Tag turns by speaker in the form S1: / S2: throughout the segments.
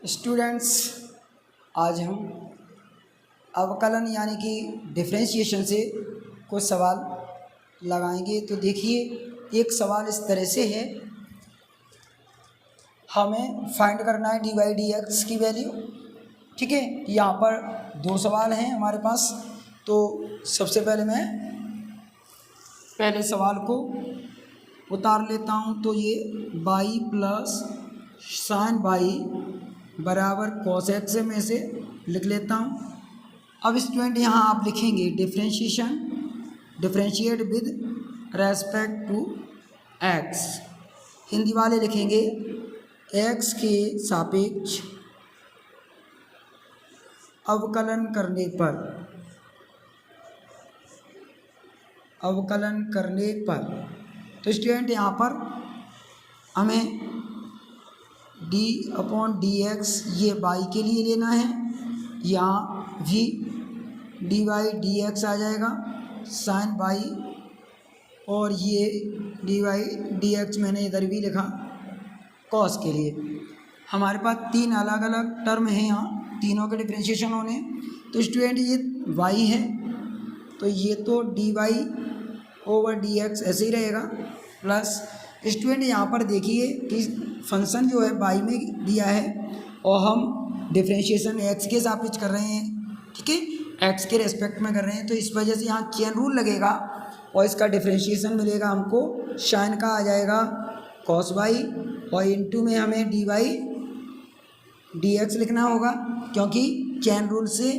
S1: Students, आज हम अवकलन यानी कि डिफरेंशिएशन से कुछ सवाल लगाएंगे। तो देखिए, एक सवाल इस तरह से है, हमें फाइंड करना है डी वाई डी एक्स की वैल्यू। ठीक है, यहाँ पर दो सवाल हैं हमारे पास। तो सबसे पहले मैं पहले सवाल को उतार लेता हूँ। तो ये बाई प्लस साइन बाई बराबर कॉस एक्स में से लिख लेता हूँ। अब स्टूडेंट यहाँ आप लिखेंगे differentiate with respect to x. Hindi वाले लिखेंगे एक्स के सापेक्ष अवकलन करने पर। तो स्टूडेंट यहाँ पर हमें डी अपॉन डी एक्स ये बाई के लिए लेना है, यहाँ भी डी वाई डी एक्स आ जाएगा साइन बाई, और ये डी वाई डी एक्स मैंने इधर भी लिखा कॉस के लिए। हमारे पास तीन अलग अलग टर्म हैं यहाँ, तीनों के डिफरेंशिएशन होने। तो स्टूडेंट ये y है, तो ये तो d Y over D x ऐसे ही रहेगा, प्लस स्टूडेंट यहाँ पर देखिए कि फंक्शन जो है y में दिया है और हम डिफरेंशिएशन x के सापेक्ष कर रहे हैं। ठीक है, x के रेस्पेक्ट में कर रहे हैं, तो इस वजह से यहाँ चेन रूल लगेगा और इसका डिफरेंशिएशन मिलेगा हमको साइन का आ जाएगा कॉस वाई, और इनटू में हमें डी वाई डी एक्स लिखना होगा, क्योंकि चेन रूल से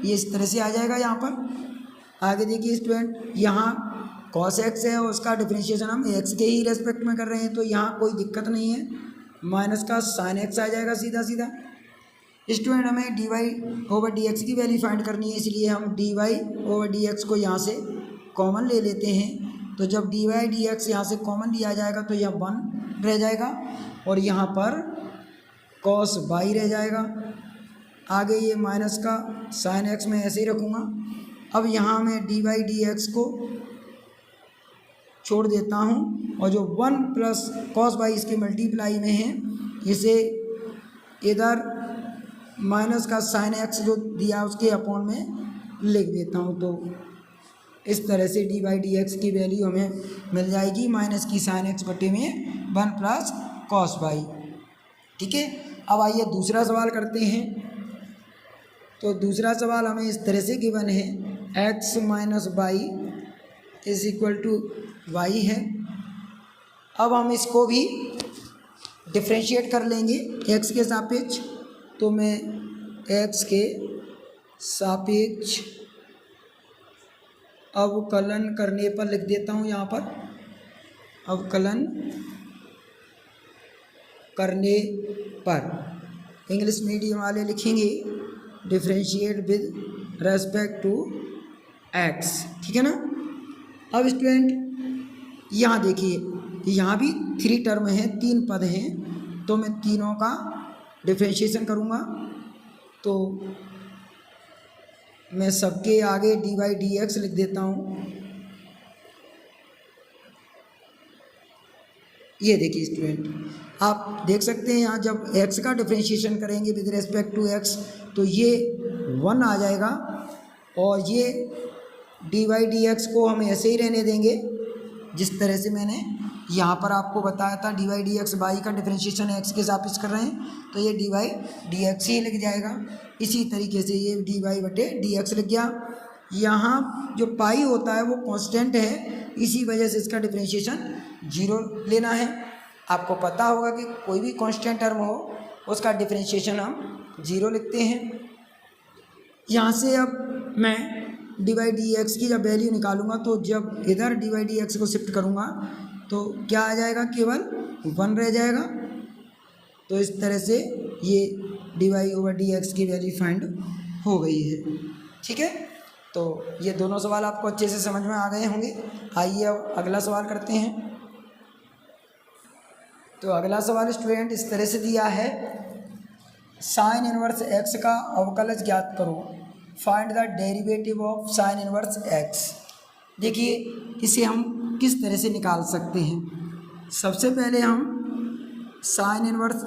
S1: ये इस तरह से आ जाएगा। यहाँ पर आगे देखिए स्टूडेंट, यहाँ कॉस एक्स है और उसका डिफरेंशिएशन हम एक्स के ही रेस्पेक्ट में कर रहे हैं, तो यहाँ कोई दिक्कत नहीं है, माइनस का साइन एक्स आ जाएगा सीधा सीधा। स्टूडेंट हमें d Y over D x की वैल्यू फाइंड करनी है, इसलिए हम d Y over D x को यहाँ से कॉमन ले लेते हैं। तो जब डी वाई डी एक्स यहाँ से कॉमन लिया जाएगा तो यह 1 रह जाएगा और यहाँ पर कॉस बाई रह जाएगा। आगे ये माइनस का साइन एक्स में ऐसे ही रखूँगा। अब यहाँ मैं डी वाई डी एक्स को छोड़ देता हूँ और जो 1 प्लस कॉस बाई इसके मल्टीप्लाई में है, इसे इधर माइनस का साइन एक्स जो दिया उसके अपॉन में लिख देता हूँ। तो इस तरह से डी वाई डी एक्स की वैल्यू हमें मिल जाएगी माइनस की साइन एक्स बटे में 1 प्लस कॉस बाई। ठीक है, अब आइए दूसरा सवाल करते हैं। तो दूसरा सवाल हमें इस तरह से गिवन है, x minus by is equal to y है। अब हम इसको भी डिफरेंशिएट कर लेंगे x के सापेक्ष। तो मैं x के सापेक्ष अवकलन करने पर लिख देता हूँ, यहाँ पर अवकलन करने पर। इंग्लिश मीडियम वाले लिखेंगे differentiate with respect to x. ठीक है ना। अब स्टूडेंट यहाँ देखिए, यहाँ भी 3 टर्म हैं, 3 पद हैं, तो मैं तीनों का डिफरेंशिएशन करूँगा। तो मैं सबके आगे डी वाई डी एक्स लिख देता हूँ। ये देखिए स्टूडेंट, आप देख सकते हैं यहाँ जब x का डिफरेंशिएशन करेंगे विद रेस्पेक्ट टू x तो ये 1 आ जाएगा, और ये डी वाई डी एक्स को हम ऐसे ही रहने देंगे जिस तरह से मैंने यहाँ पर आपको बताया था। D y d x by का डिफरेंशिएशन x के सापेक्ष कर रहे हैं, तो ये डी वाई डी एक्स ही लिख जाएगा। इसी तरीके से ये डी वाई बटे डी एक्स लिख गया। यहाँ जो पाई होता है वो कांस्टेंट है, इसी वजह से इसका डिफरेंशिएशन 0 लेना है। आपको पता होगा कि कोई भी कांस्टेंट टर्म हो उसका डिफरेंशिएशन हम 0 लिखते हैं। यहाँ से अब मैं डी वाई डी एक्स की जब वैल्यू निकालूंगा, तो जब इधर डी वाई डी एक्स को शिफ्ट करूँगा तो क्या आ जाएगा, केवल 1 रह जाएगा। तो इस तरह से ये d Y over D x की वैल्यू फाइंड हो गई है। ठीक है, तो ये दोनों सवाल आपको अच्छे से समझ में आ गए होंगे। आइए अब अगला सवाल करते हैं। तो अगला सवाल स्टूडेंट इस तरह से दिया है, साइन इनवर्स एक्स का अवकलज ज्ञात करो, find the derivative of sine inverse x. देखिए इसे हम किस तरह से निकाल सकते हैं। सबसे पहले हम साइन इनवर्स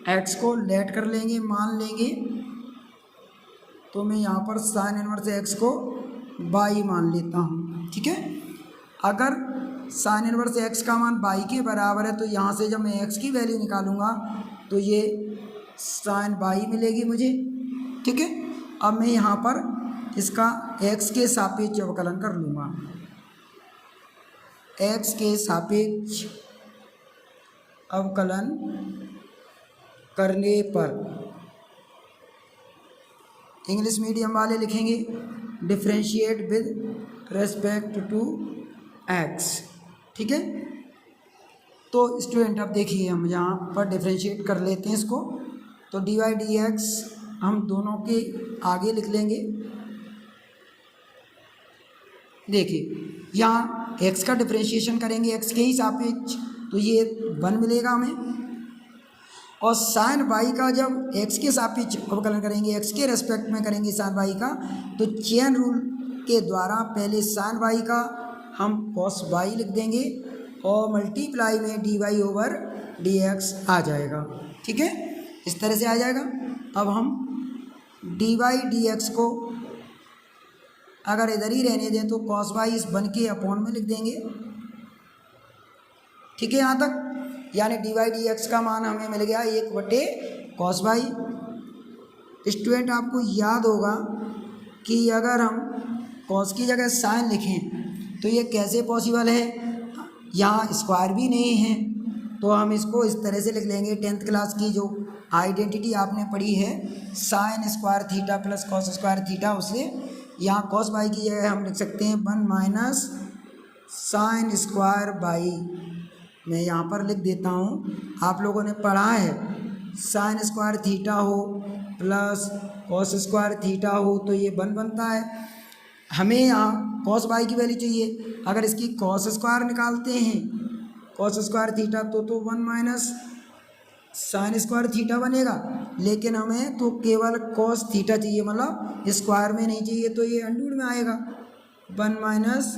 S1: एक्स को लेट कर लेंगे, मान लेंगे। तो मैं यहाँ पर साइन इनवर्स एक्स को बाई मान लेता हूँ, ठीक है। अगर साइन इनवर्स एक्स का मान बाई के बराबर है तो यहाँ से जब मैं एक्स की वैल्यू निकालूंगा तो ये साइन बाई मिलेगी मुझे, ठीक है। अब मैं यहाँ पर इसका एक्स के सापेक्ष अवकलन कर लूँगा। एक्स के सापेक्ष अवकलन करने पर इंग्लिश मीडियम वाले लिखेंगे differentiate with respect to x, ठीक है। तो स्टूडेंट अब देखिए हम यहाँ पर डिफरेंशिएट कर लेते हैं इसको। तो डी वाई डी एक्स हम दोनों के आगे लिख लेंगे। देखिए यहाँ एक्स का डिफरेंशिएशन करेंगे एक्स के ही सापेक्ष, तो ये 1 मिलेगा हमें। और साइन बाई का जब एक्स के सापेक्ष अवकलन करेंगे, एक्स के रेस्पेक्ट में करेंगे साइन बाई का, तो चेन रूल के द्वारा पहले साइन बाई का हम कॉस बाई लिख देंगे और मल्टीप्लाई में D Y over D X आ जाएगा, ठीक है। इस तरह से आ जाएगा। अब हम डी वाई डी एक्स को अगर इधर ही रहने दें तो कॉस बाई इस 1 के अपॉन में लिख देंगे, ठीक है यहाँ तक। यानी डी वाई डी एक्स का मान हमें मिल गया 1/कॉस बाई। स्टूडेंट आपको याद होगा कि अगर हम कॉस की जगह साइन लिखें तो ये कैसे पॉसिबल है, यहाँ स्क्वायर भी नहीं है, तो हम इसको इस तरह से लिख लेंगे। 10th क्लास की जो आइडेंटिटी आपने पढ़ी है sine square theta plus cos square theta, उससे यहाँ कॉस बाई की जगह हम लिख सकते हैं 1 माइनस साइन स्क्वायर बाई। मैं यहाँ पर लिख देता हूँ, आप लोगों ने पढ़ा है साइन स्क्वायर थीटा हो प्लस कॉस स्क्वायर थीटा हो तो ये 1 बनता है। हमें यहाँ कॉस बाई की वैल्यू चाहिए, अगर इसकी कॉस स्क्वायर निकालते हैं कॉस स्क्वायर थीटा तो 1 माइनस साइन स्क्वायर थीटा बनेगा, लेकिन हमें तो केवल कॉस थीटा चाहिए, मतलब स्क्वायर में नहीं चाहिए, तो ये अंडर में आएगा 1 माइनस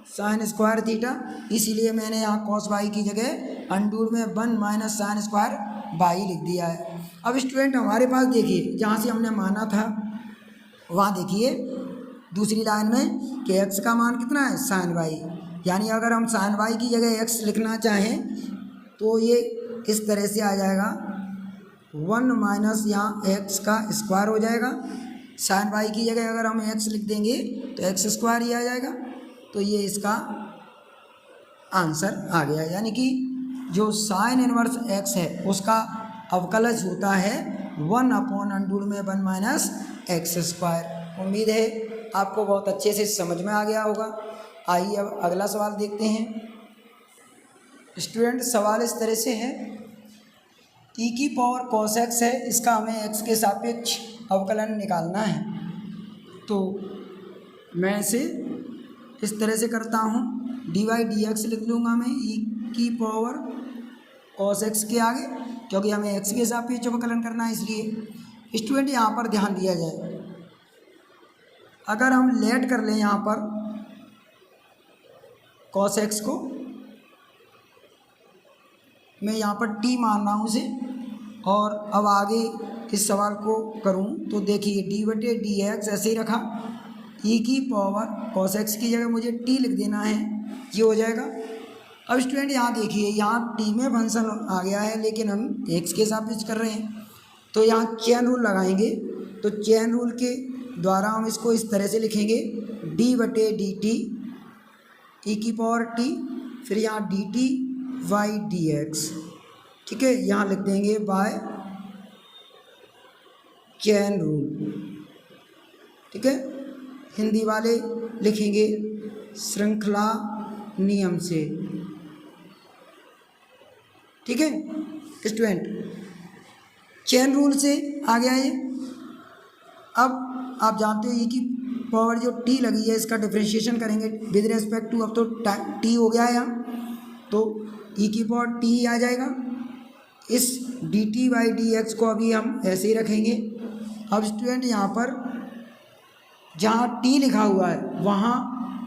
S1: साइन स्क्वायर थीटा। इसीलिए मैंने यहाँ कॉस बाई की जगह अंडर में 1 माइनस साइन स्क्वायर बाई लिख दिया है। अब स्टूडेंट हमारे पास देखिए जहाँ से हमने माना था वहाँ देखिए दूसरी लाइन में कि एक्स का मान कितना है साइन बाई, यानी अगर हम साइन बाई की जगह एक्स लिखना चाहें तो ये इस तरह से आ जाएगा 1 माइनस यहाँ एक्स का स्क्वायर हो जाएगा। साइन बाई की जगह अगर हम एक्स लिख देंगे तो एक्स स्क्वायर ही आ जाएगा, तो ये इसका आंसर आ गया। यानी कि जो साइन इनवर्स एक्स है उसका अवकलज होता है 1/√1 माइनस एक्स स्क्वायर। उम्मीद है आपको बहुत अच्छे से समझ में आ गया होगा। आइए अब अगला सवाल देखते हैं। स्टूडेंट सवाल इस तरह से है, e की पावर cos x है, इसका हमें x के सापेक्ष अवकलन निकालना है। तो मैं इसे इस तरह से करता हूँ, डी वाई डी एक्स लिख लूँगा मैं e की पावर cos x के आगे, क्योंकि हमें x के सापेक्ष अवकलन करना है इसलिए। स्टूडेंट यहाँ पर ध्यान दिया जाए, अगर हम लेट कर लें यहाँ पर cos x को, मैं यहाँ पर t मान रहा हूँ उसे, और अब आगे इस सवाल को करूँ तो देखिए d/dx ऐसे ही रखा, e की पावर cos x की जगह मुझे t लिख देना है, ये हो जाएगा। अब स्टूडेंट यहाँ देखिए यहाँ t में फंक्शन आ गया है लेकिन हम x के सापेक्ष कर रहे हैं, तो यहाँ चेन रूल लगाएंगे। तो चेन रूल के द्वारा हम इसको इस तरह से लिखेंगे d/dt e की पावर t, फिर यहाँ dt वाई डी एक्स, ठीक है, यहाँ लिख देंगे बाय चेन रूल, ठीक है। हिंदी वाले लिखेंगे श्रृंखला नियम से, ठीक है। स्टूडेंट चेन रूल से आ गया ये। अब आप जानते हो ये की पावर जो टी लगी है इसका डिफरेंशिएशन करेंगे विद रेस्पेक्ट टू, अब तो टी हो गया है यहाँ, तो e की पावर टी आ जाएगा। इस dt बाई डी एक्स को अभी हम ऐसे ही रखेंगे। अब स्टूडेंट यहाँ पर जहाँ t लिखा हुआ है वहाँ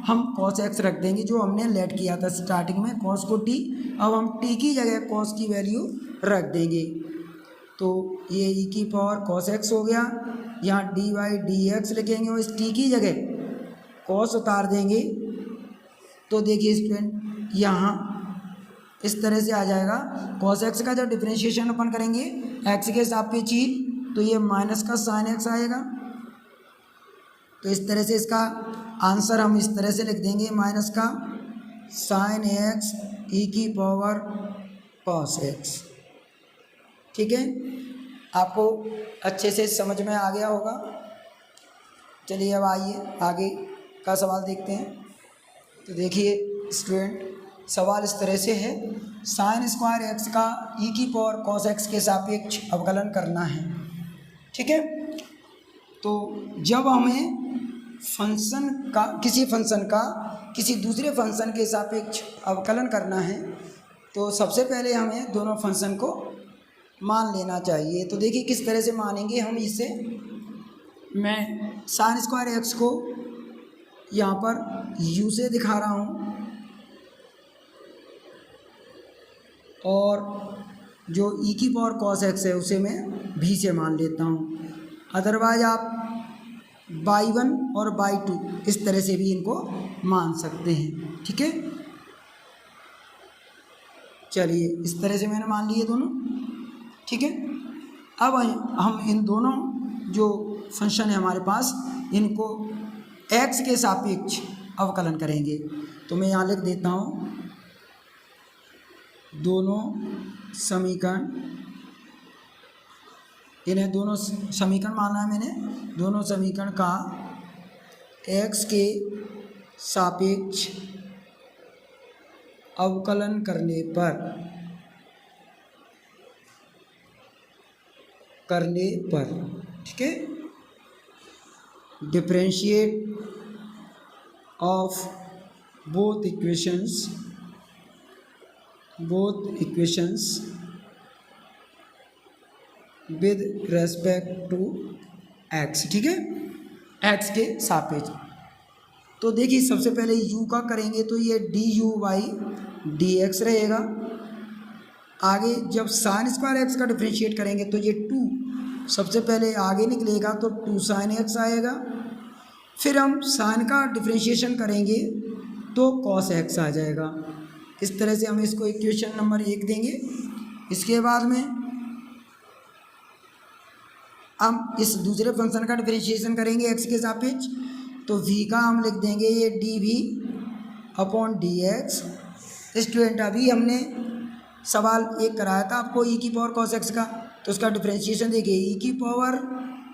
S1: हम cos x रख देंगे, जो हमने लेट किया था स्टार्टिंग में cos को t, अब हम t की जगह cos की वैल्यू रख देंगे। तो तो ये ई की पावर कॉस एक्स हो गया, यहाँ डी वाई डी एक्स लिखेंगे और इस टी की जगह कॉस उतार देंगे। तो देखिए स्टूडेंट यहाँ इस तरह से आ जाएगा। कॉस एक्स का जब डिफरेंशिएशन अपन करेंगे एक्स के सापेक्ष ही, तो ये माइनस का साइन एक्स आएगा। तो इस तरह से इसका आंसर हम इस तरह से लिख देंगे, माइनस का साइन एक्स ई की पावर कॉस एक्स। ठीक है, आपको अच्छे से समझ में आ गया होगा। चलिए अब आइए आगे का सवाल देखते हैं। तो देखिए स्टूडेंट, सवाल इस तरह से है, साइन स्क्वायर एक्स का ई की पावर कॉस एक्स के सापेक्ष अवकलन करना है। ठीक है, तो जब हमें फंक्शन का किसी दूसरे फंक्शन के सापेक्ष अवकलन करना है, तो सबसे पहले हमें दोनों फंक्शन को मान लेना चाहिए। तो देखिए किस तरह से मानेंगे हम इसे। मैं साइन स्क्वायर एक्स को यहाँ पर यू से दिखा रहा हूँ और जो ई की पावर कॉस एक्स है उसे मैं भी से मान लेता हूँ। अदरवाइज आप बाई वन और बाई टू इस तरह से भी इनको मान सकते हैं। ठीक है, चलिए इस तरह से मैंने मान लिए दोनों। ठीक है, अब हम इन दोनों जो फंक्शन है हमारे पास, इनको एक्स के सापेक्ष अवकलन करेंगे। तो मैं यहाँ लिख देता हूँ, दोनों समीकरण, इन्हें दोनों समीकरण माना है मैंने, दोनों समीकरण का एक्स के सापेक्ष अवकलन करने पर ठीक है, differentiate of both equations with respect to x. ठीक है, एक्स के सापेक्ष। तो देखिए सबसे पहले u का करेंगे तो ये D u by d x रहेगा। आगे जब साइन स्क्वायर एक्स का डिफरेंशिएट करेंगे तो ये 2 सबसे पहले आगे निकलेगा, तो 2 साइन एक्स आएगा। फिर हम साइन का डिफरेंशिएशन करेंगे तो कॉस एक्स आ जाएगा। इस तरह से हम इसको इक्वेशन नंबर 1 देंगे। इसके बाद में हम इस दूसरे फंक्शन का डिफरेंशिएशन करेंगे एक्स के सापेक्ष, तो v का हम लिख देंगे ये d v upon d x. Student, अभी हमने सवाल एक कराया था आपको ई की पावर कॉस एक्स का, तो उसका डिफरेंशिएशन देखिए, ई की पावर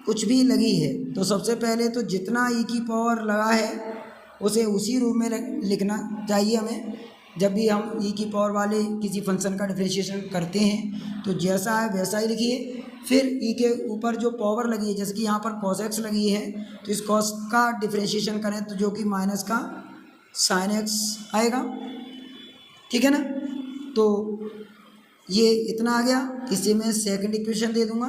S1: कुछ भी लगी है तो सबसे पहले तो जितना ई की पावर लगा है उसे उसी रूप में लिखना चाहिए हमें। जब भी हम ई की पावर वाले किसी फंक्शन का डिफरेंशिएशन करते हैं तो जैसा है वैसा ही लिखिए। फिर ई के ऊपर जो पावर लगी है, जैसे कि यहाँ पर कॉस एक्स लगी है, तो इस कॉस का डिफरेंशिएशन करें तो जो कि माइनस का साइन एक्स आएगा। ठीक है ना, तो ये इतना आ गया, इसे मैं सेकंड इक्वेशन दे दूंगा।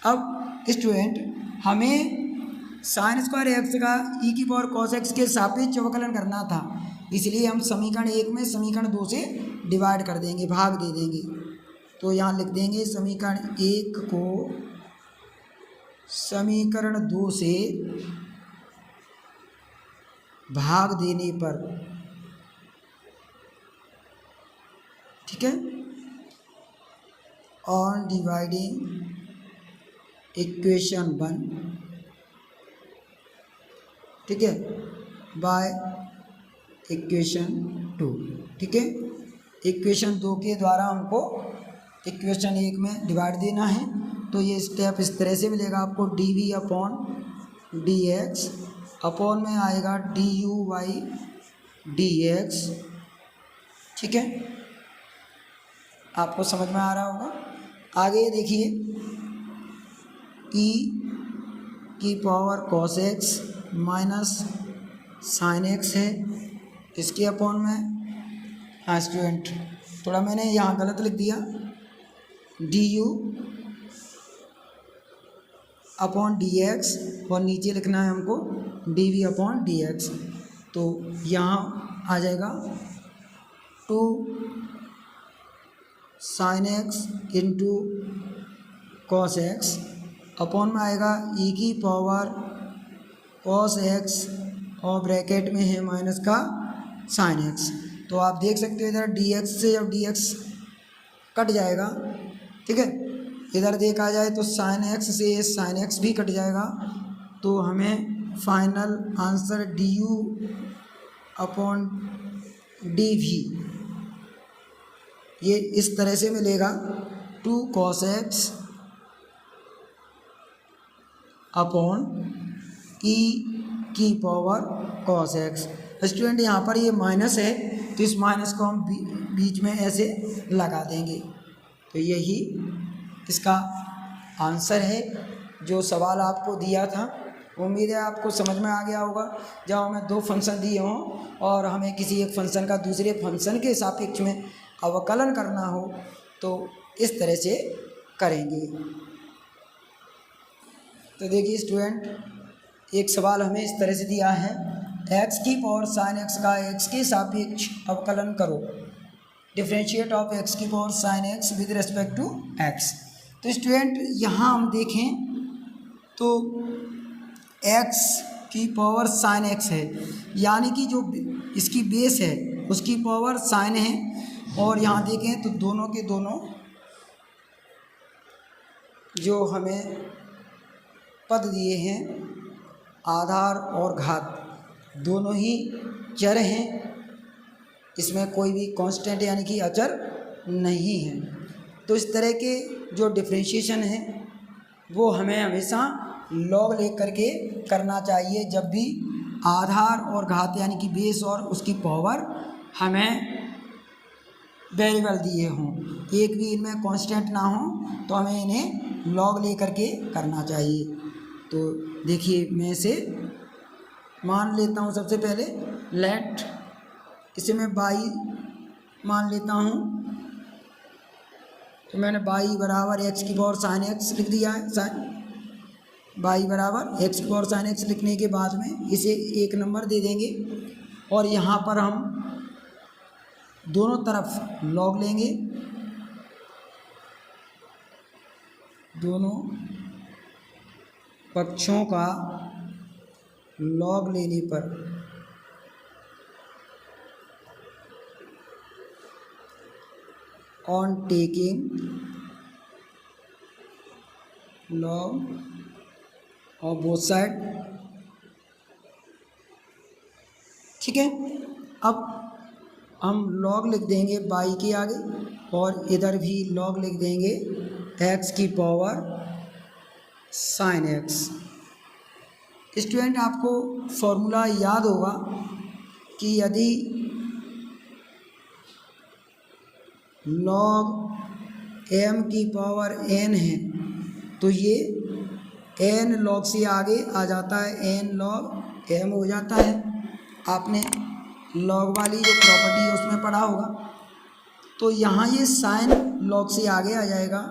S1: अब स्टूडेंट, हमें साइन स्क्वायर एक्स का ई की पावर कॉस एक्स के सापेक्ष अवकलन करना था, इसलिए हम समीकरण 1 में समीकरण 2 से डिवाइड कर देंगे, भाग दे देंगे। तो यहाँ लिख देंगे समीकरण 1 को समीकरण 2 से भाग देने पर, ठीक है, ऑन डिवाइडिंग इक्वेशन 1, ठीक है, बाय इक्वेशन 2। ठीक है, इक्वेशन 2 के द्वारा हमको इक्वेशन 1 में डिवाइड देना है। तो ये स्टेप इस तरह से मिलेगा आपको, d v upon d x upon में आएगा d u by d x. ठीक है, आपको समझ में आ रहा होगा। आगे देखिए, ई की power cos x minus sine x है, इसके अपॉन में, हाँ स्टूडेंट थोड़ा मैंने यहाँ गलत लिख दिया, d u upon d x, और नीचे लिखना है हमको d v upon d x. तो यहाँ आ जाएगा 2 sine x into cos x upon में आएगा ई की पावर कॉस एक्स और ब्रैकेट में है माइनस का साइन एक्स। तो आप देख सकते हो इधर डी एक्स से जब डी एक्स कट जाएगा, ठीक है, इधर देखा जाए तो साइन एक्स से साइन एक्स भी कट जाएगा, तो हमें final answer d u upon d v ये इस तरह से मिलेगा, 2 cos x अपॉन ई की पावर cos x। स्टूडेंट यहाँ पर ये माइनस है तो इस माइनस को हम बीच में ऐसे लगा देंगे, तो यही इसका आंसर है जो सवाल आपको दिया था। उम्मीद है आपको समझ में आ गया होगा। जब हमें दो फंक्शन दिए हों और हमें किसी एक फंक्शन का दूसरे फंक्शन के सापेक्ष में अवकलन करना हो तो इस तरह से करेंगे। तो देखिए स्टूडेंट, एक सवाल हमें इस तरह से दिया है, x की पावर साइन x का x के सापेक्ष अवकलन करो, डिफरेंशिएट ऑफ x की power sine x with respect to x। तो स्टूडेंट यहाँ हम देखें तो x की पावर साइन x है, यानी कि जो इसकी बेस है उसकी पावर साइन है, और यहाँ देखें तो दोनों के दोनों जो हमें पद दिए हैं आधार और घात दोनों ही चर हैं, इसमें कोई भी कांस्टेंट यानी कि अचर नहीं है। तो इस तरह के जो डिफरेंशिएशन है वो हमें हमेशा लॉग ले करके करना चाहिए जब भी आधार और घात यानी कि बेस और उसकी पावर हमें वेरिएबल दिए हों, एक भी इनमें कांस्टेंट ना हो तो हमें इन्हें लॉग ले करके करना चाहिए। तो देखिए मैं इसे मान लेता हूँ, सबसे पहले लेट इसे मैं बाई मान लेता हूँ, तो मैंने बाई बराबर एक्स की पावर साइन एक्स लिख दिया है। साइन बाई बराबर एक्स की पावर साइन एक्स लिखने के बाद में इसे एक नंबर दे देंगे और यहाँ पर हम दोनों तरफ लॉग लेंगे, दोनों पक्षों का लॉग लेने पर on taking log of both side, ठीक है। अब हम लॉग लिख देंगे बाई के आगे और इधर भी लॉग लिख देंगे एक्स की पावर साइन एक्स। स्टूडेंट आपको फॉर्मूला याद होगा कि यदि लॉग एम की पावर एन है तो ये एन लॉग से आगे आ जाता है, एन लॉग एम हो जाता है। आपने लॉग वाली जो प्रॉपर्टी है उसमें पढ़ा होगा। तो यहाँ ये साइन लॉग से आगे आ जाएगा,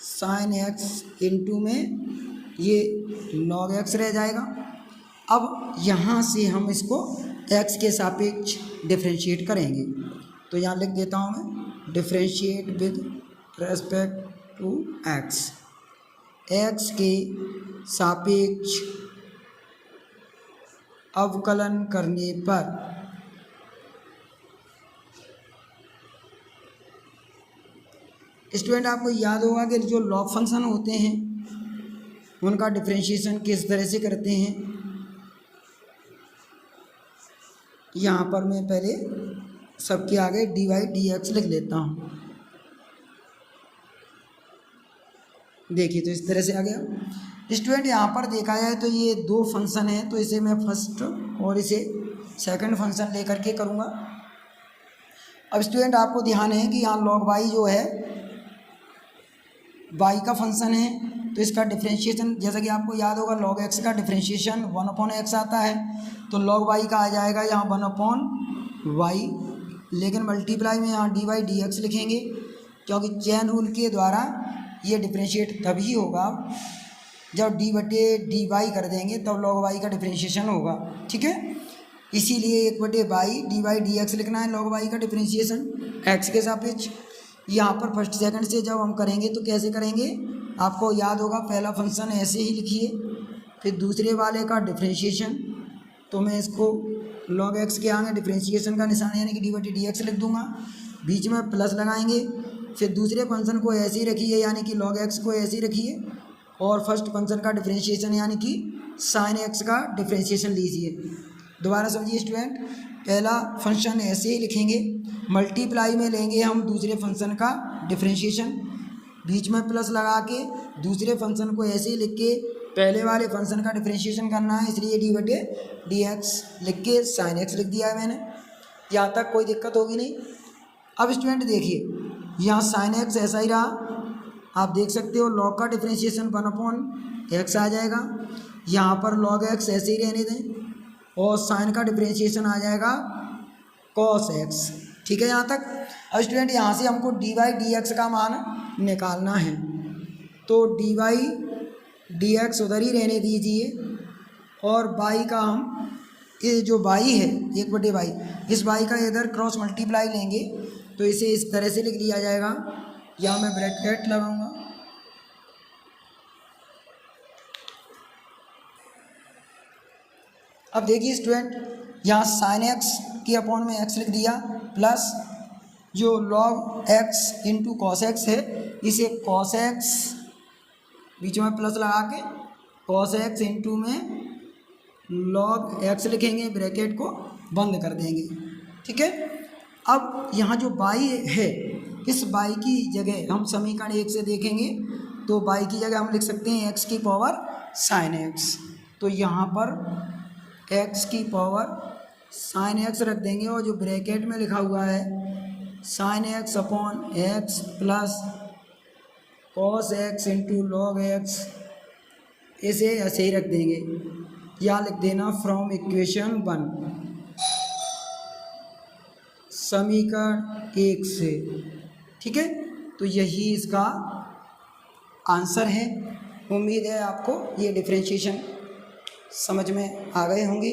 S1: साइन एक्स इंटू में ये लॉग एक्स रह जाएगा। अब यहाँ से हम इसको एक्स के सापेक्ष डिफरेंशिएट करेंगे, तो यहाँ लिख देता हूँ मैं differentiate with respect to x, x के सापेक्ष अवकलन करने पर स्टूडेंट आपको याद होगा कि जो लॉग फंक्शन होते हैं उनका डिफरेंशिएशन किस तरह से करते हैं। यहाँ पर मैं पहले सबके आगे डी वाई डी एक्स लिख लेता हूँ। देखिए तो इस तरह से आ गया। स्टूडेंट यहाँ पर देखा जाए तो ये दो फंक्शन हैं, तो इसे मैं फर्स्ट और इसे सेकंड फंक्शन लेकर के करूँगा। अब स्टूडेंट आपको ध्यान है कि यहाँ लॉग वाई जो है वाई का फंक्शन है, तो इसका डिफरेंशिएशन जैसा कि आपको याद होगा लॉग एक्स का डिफरेंशिएशन 1/x आता है, तो लॉग वाई का आ जाएगा यहाँ 1/y, लेकिन मल्टीप्लाई में यहाँ डी वाई डी एक्स लिखेंगे क्योंकि चेन रूल के द्वारा ये डिफरेंशिएट तभी होगा जब डी बटे डी वाई कर देंगे तब लॉग वाई का डिफरेंशिएशन होगा, ठीक है। इसीलिए 1/y D y d x लिखना है लॉग वाई का डिफरेंशिएशन एक्स के सापेक्ष। यहाँ पर फर्स्ट सेकंड से जब हम करेंगे तो कैसे करेंगे, आपको याद होगा पहला फंक्शन ऐसे ही लिखिए, फिर दूसरे वाले का डिफ्रेंशिएशन, तो मैं इसको log x के आगे डिफ्रेंशिएशन का निशान यानी कि d/dx लिख दूंगा, बीच में प्लस लगाएंगे, फिर दूसरे फंक्शन को ऐसे ही रखिए यानी कि log x को ऐसे ही रखिए, और फर्स्ट फंक्शन का डिफ्रेंशिएशन यानी कि sin x का डिफ्रेंशिएशन लीजिए। दोबारा समझिए स्टूडेंट, पहला फंक्शन ऐसे ही लिखेंगे, मल्टीप्लाई में लेंगे हम दूसरे फंक्शन का डिफ्रेंशिएशन, बीच में प्लस लगा के दूसरे फंक्शन को ऐसे ही लिख के पहले वाले फंक्शन का डिफ्रेंशिएशन करना है, इसलिए d/dx लिख के sin x लिख दिया है मैंने। यहाँ तक कोई दिक्कत होगी नहीं। अब स्टूडेंट देखिए यहाँ sin x ऐसा ही रहा, आप देख सकते हो log का डिफ्रेंशिएशन 1/x आ जाएगा, यहाँ पर log x ऐसे ही रहने दें, और sin का डिफ्रेंशिएशन आ जाएगा cos x। ठीक है यहाँ तक। अब स्टूडेंट यहाँ से हमको dy/dx का मान निकालना है, तो dy/dx उधर ही रहने दीजिए, और y का हम ये जो y है 1/y, इस y का इधर क्रॉस मल्टीप्लाई लेंगे तो इसे इस तरह से लिख लिया जाएगा, यहाँ मैं ब्रैकेट लगाऊंगा, अब देखिए स्टूडेंट यहाँ sin x के अपॉन में x लिख दिया, प्लस जो log x into cos x है इसे cos x बीच में प्लस लगा के cos x इंटू में log x लिखेंगे, ब्रैकेट को बंद कर देंगे। ठीक है। अब यहाँ जो y है इस y की जगह हम समीकरण 1 से देखेंगे तो y की जगह हम लिख सकते हैं x की पावर sin x, तो यहाँ पर x की पावर sin x रख देंगे, और जो ब्रैकेट में लिखा हुआ है sin x upon x plus cos x into log x इसे ऐसे ही रख देंगे, या लिख देना फ्रॉम इक्वेशन 1 समीकरण 1 से। ठीक है, तो यही इसका आंसर है। उम्मीद है आपको ये डिफरेंशिएशन समझ में आ गए होंगे।